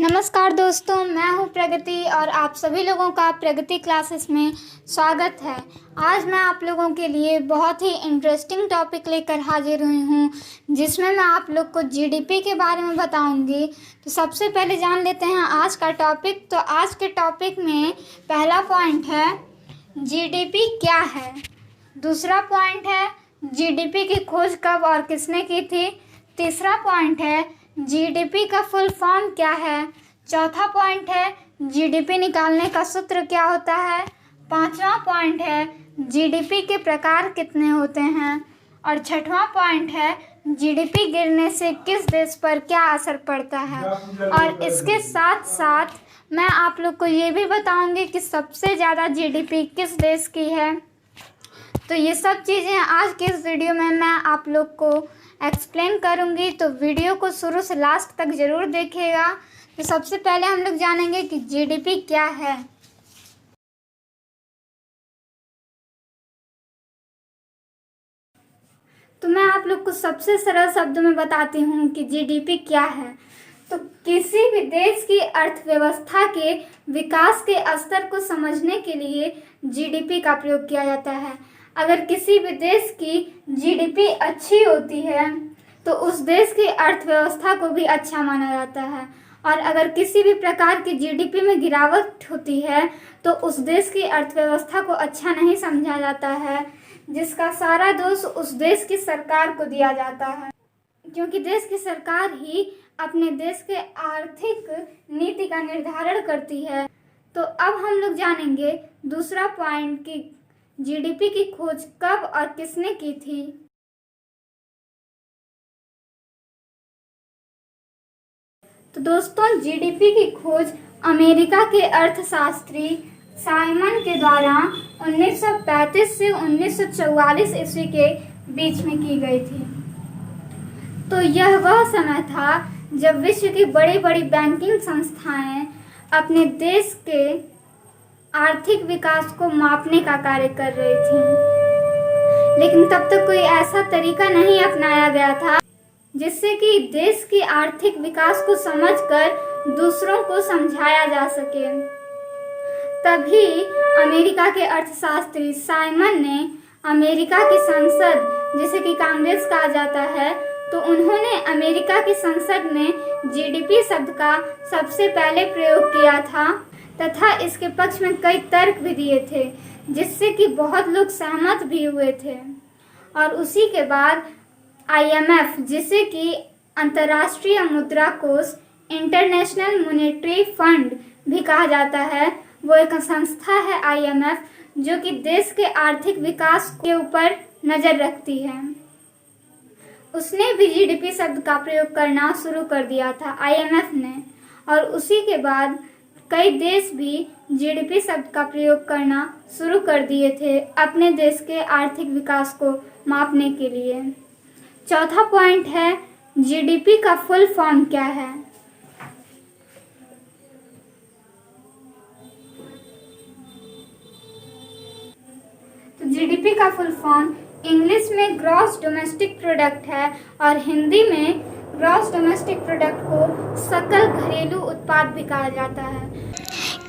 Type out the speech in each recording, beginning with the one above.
नमस्कार दोस्तों, मैं हूं प्रगति और आप सभी लोगों का प्रगति क्लासेस में स्वागत है। आज मैं आप लोगों के लिए बहुत ही इंटरेस्टिंग टॉपिक लेकर हाजिर हुई हूं, जिसमें मैं आप लोग को जीडीपी के बारे में बताऊंगी। तो सबसे पहले जान लेते हैं आज का टॉपिक। तो आज के टॉपिक में पहला पॉइंट है जीडीपी क्या है। दूसरा पॉइंट है जीडीपी की खोज कब और किसने की थी। तीसरा पॉइंट है जीडीपी का फुल फॉर्म क्या है। चौथा पॉइंट है जीडीपी निकालने का सूत्र क्या होता है। पांचवा पॉइंट है जीडीपी के प्रकार कितने होते हैं। और छठवां पॉइंट है जीडीपी गिरने से किस देश पर क्या असर पड़ता है। और इसके साथ साथ मैं आप लोग को ये भी बताऊंगी कि सबसे ज़्यादा जीडीपी किस देश की है। तो ये सब चीज़ें आज के इस वीडियो में मैं आप लोग को एक्सप्लेन करूंगी, तो वीडियो को शुरू से लास्ट तक ज़रूर देखिएगा। तो सबसे पहले हम लोग जानेंगे कि जीडीपी क्या है। तो मैं आप लोग को सबसे सरल शब्दों में बताती हूँ कि जीडीपी क्या है। तो किसी भी देश की अर्थव्यवस्था के विकास के स्तर को समझने के लिए जीडीपी का प्रयोग किया जाता है। अगर किसी भी देश की जीडीपी अच्छी होती है तो उस देश की अर्थव्यवस्था को भी अच्छा माना जाता है। और अगर किसी भी प्रकार की जीडीपी में गिरावट होती है तो उस देश की अर्थव्यवस्था को अच्छा नहीं समझा जाता है, जिसका सारा दोष उस देश की सरकार को दिया जाता है, क्योंकि देश की सरकार ही अपने देश के आर्थिक नीति का निर्धारण करती है। तो अब हम लोग जानेंगे दूसरा पॉइंट कि जीडीपी की खोज कब और किसने की थी। तो दोस्तों, जीडीपी की खोज अमेरिका के अर्थशास्त्री साइमन के द्वारा 1935 से 1944 ईस्वी के बीच में की गई थी। तो यह वह समय था जब विश्व की बड़ी बड़ी बैंकिंग संस्थाएं अपने देश के आर्थिक विकास को मापने का कार्य कर रही थीं। लेकिन तब तक कोई ऐसा तरीका नहीं अपनाया गया था जिससे कि देश के आर्थिक विकास को समझकर दूसरों को समझाया जा सके। तभी अमेरिका के अर्थशास्त्री साइमन ने अमेरिका की संसद, जिसे कि कांग्रेस कहा जाता है, तो उन्होंने अमेरिका की संसद में जीडीपी शब्द का सबसे पहले प्रयोग किया था तथा इसके पक्ष में कई तर्क भी दिए थे, जिससे कि बहुत लोग सहमत भी हुए थे। और उसी के बाद IMF, जिसे कि अंतर्राष्ट्रीय मुद्रा कोष, इंटरनेशनल मॉनेटरी फंड भी कहा जाता है, वो एक संस्था है IMF, जो कि देश के आर्थिक विकास के ऊपर नज़र रखती है। उसने भी जीडीपी शब्द का प्रयोग करना शुरू कर दिया था, IMF ने। और उसी के बाद कई देश भी जीडीपी शब्द का प्रयोग करना शुरू कर दिए थे अपने देश के आर्थिक विकास को मापने के लिए। चौथा पॉइंट है जीडीपी का फुल फॉर्म क्या है। तो जीडीपी का फुल फॉर्म इंग्लिश में ग्रॉस डोमेस्टिक प्रोडक्ट है और हिंदी में ग्रॉस डोमेस्टिक प्रोडक्ट को सकल घरेलू उत्पाद भी कहा जाता है।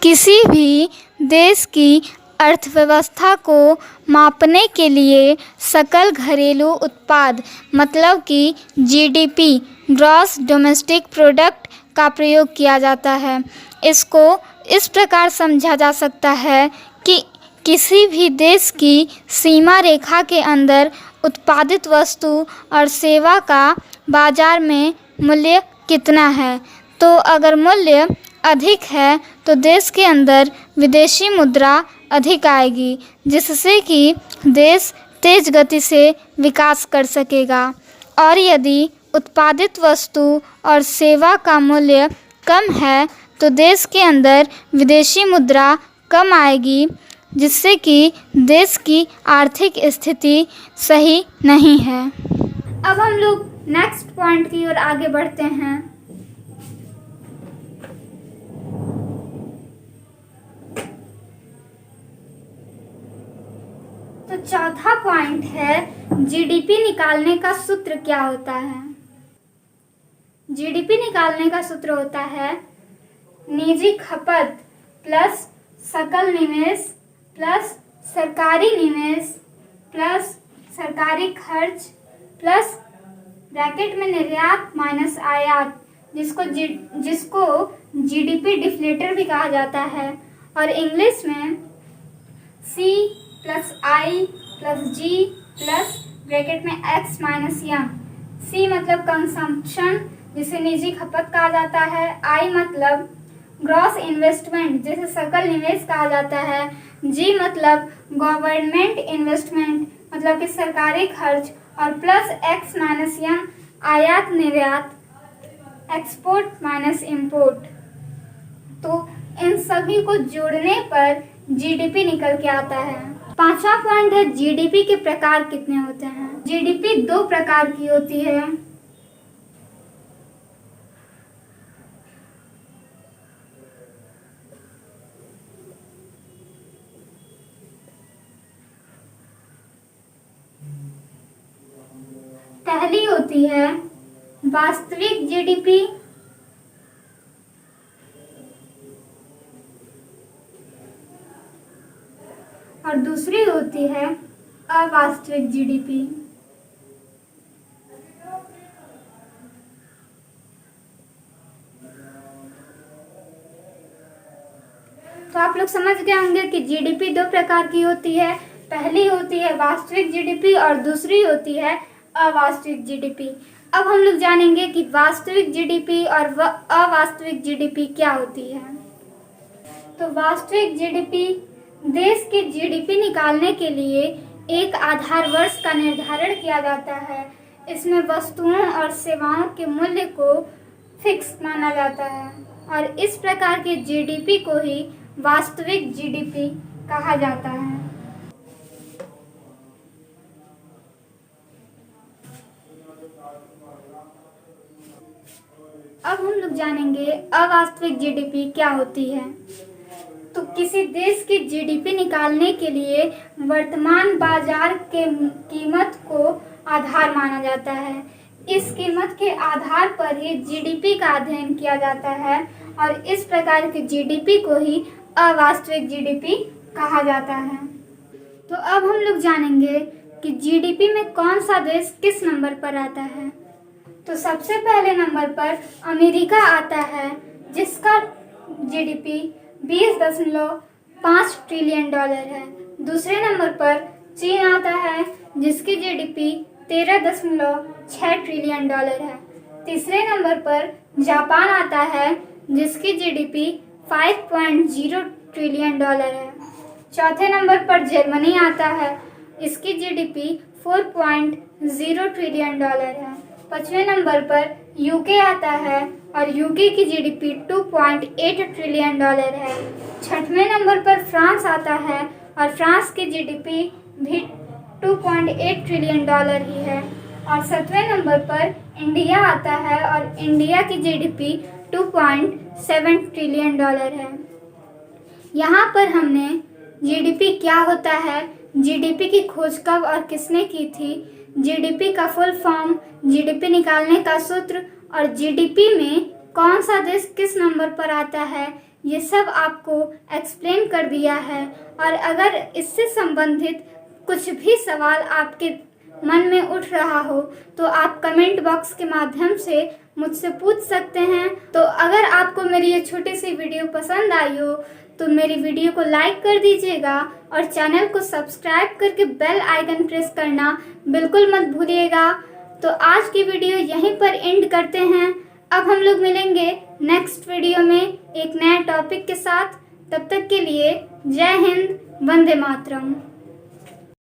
किसी भी देश की अर्थव्यवस्था को मापने के लिए सकल घरेलू उत्पाद मतलब कि जीडीपी, ग्रॉस डोमेस्टिक प्रोडक्ट का प्रयोग किया जाता है। इसको इस प्रकार समझा जा सकता है कि किसी भी देश की सीमा रेखा के अंदर उत्पादित वस्तु और सेवा का बाजार में मूल्य कितना है। तो अगर मूल्य अधिक है तो देश के अंदर विदेशी मुद्रा अधिक आएगी, जिससे कि देश तेज गति से विकास कर सकेगा। और यदि उत्पादित वस्तु और सेवा का मूल्य कम है तो देश के अंदर विदेशी मुद्रा कम आएगी, जिससे कि देश की आर्थिक स्थिति सही नहीं है। अब हम लोग नेक्स्ट पॉइंट की ओर आगे बढ़ते हैं। तो चौथा पॉइंट है जीडीपी निकालने का सूत्र क्या होता है। जीडीपी निकालने का सूत्र होता है निजी खपत प्लस सकल निवेश प्लस सरकारी निवेश प्लस सरकारी खर्च प्लस ब्रैकेट में निर्यात माइनस आयात, जिसको जीडीपी डिफ्लेटर भी कहा जाता है, और इंग्लिश में सी प्लस आई प्लस जी प्लस ब्रैकेट में एक्स माइनस एम। सी मतलब कंजम्पशन, जिसे निजी खपत कहा जाता है। आई मतलब ग्रॉस इन्वेस्टमेंट, जिसे सकल निवेश कहा जाता है। जी मतलब गवर्नमेंट इन्वेस्टमेंट, मतलब कि सरकारी खर्च, और प्लस एक्स माइनस एम आयात निर्यात, एक्सपोर्ट माइनस इंपोर्ट। तो इन सभी को जोड़ने पर जीडीपी निकल के आता है। पांचवा पॉइंट है जीडीपी के प्रकार कितने होते हैं। जीडीपी दो प्रकार की होती है। पहली होती है वास्तविक जीडीपी, और दूसरी होती है अवास्तविक जीडीपी। तो आप लोग समझ गए होंगे कि जीडीपी दो प्रकार की होती है। पहली होती है वास्तविक जीडीपी और दूसरी होती है अवास्तविक जीडीपी। अब हम लोग जानेंगे कि वास्तविक जीडीपी और अवास्तविक जीडीपी क्या होती है। तो वास्तविक जीडीपी देश की जीडीपी निकालने के लिए एक आधार वर्ष का निर्धारण किया जाता है। इसमें वस्तुओं और सेवाओं के मूल्य को फिक्स माना जाता है, और इस प्रकार के जीडीपी को ही वास्तविक जीडीपी कहा जाता है। अब हम लोग जानेंगे अवास्तविक जीडीपी क्या होती है। तो किसी देश की जीडीपी निकालने के लिए वर्तमान बाजार के कीमत को आधार माना जाता है। इस कीमत के आधार पर ही जीडीपी का अध्ययन किया जाता है, और इस प्रकार की जीडीपी को ही अवास्तविक जीडीपी कहा जाता है। तो अब हम लोग जानेंगे कि जीडीपी में कौन सा देश किस नंबर पर आता है। तो सबसे पहले नंबर पर अमेरिका आता है, जिसका जीडीपी 20.5 ट्रिलियन डॉलर है। दूसरे नंबर पर चीन आता है, जिसकी जीडीपी 13.6 ट्रिलियन डॉलर है। तीसरे नंबर पर जापान आता है, जिसकी जीडीपी 5.0 ट्रिलियन डॉलर है। चौथे नंबर पर जर्मनी आता है, इसकी जीडीपी 4.0 ट्रिलियन डॉलर है। पांचवें नंबर पर यूके आता है, और यूके की जीडीपी 2.8 ट्रिलियन डॉलर है। छठवें नंबर पर फ्रांस आता है, और फ्रांस की जीडीपी भी 2.8 ट्रिलियन डॉलर ही है। और सातवें नंबर पर इंडिया आता है, और इंडिया की जीडीपी 2.7 ट्रिलियन डॉलर है। यहाँ पर हमने जीडीपी क्या होता है, जीडीपी की खोज कब और किसने की थी, जीडीपी का फुल फॉर्म, जीडीपी निकालने का सूत्र, और जीडीपी में कौन सा देश किस नंबर पर आता है, ये सब आपको एक्सप्लेन कर दिया है। और अगर इससे संबंधित कुछ भी सवाल आपके मन में उठ रहा हो तो आप कमेंट बॉक्स के माध्यम से मुझसे पूछ सकते हैं। तो अगर आपको मेरी ये छोटी सी वीडियो पसंद आई हो तो मेरी वीडियो को लाइक कर दीजिएगा, और चैनल को सब्सक्राइब करके बेल आइकन प्रेस करना बिल्कुल मत भूलिएगा। तो आज की वीडियो यहीं पर एंड करते हैं। अब हम लोग मिलेंगे नेक्स्ट वीडियो में एक नए टॉपिक के साथ। तब तक के लिए जय हिंद, वंदे मातरम।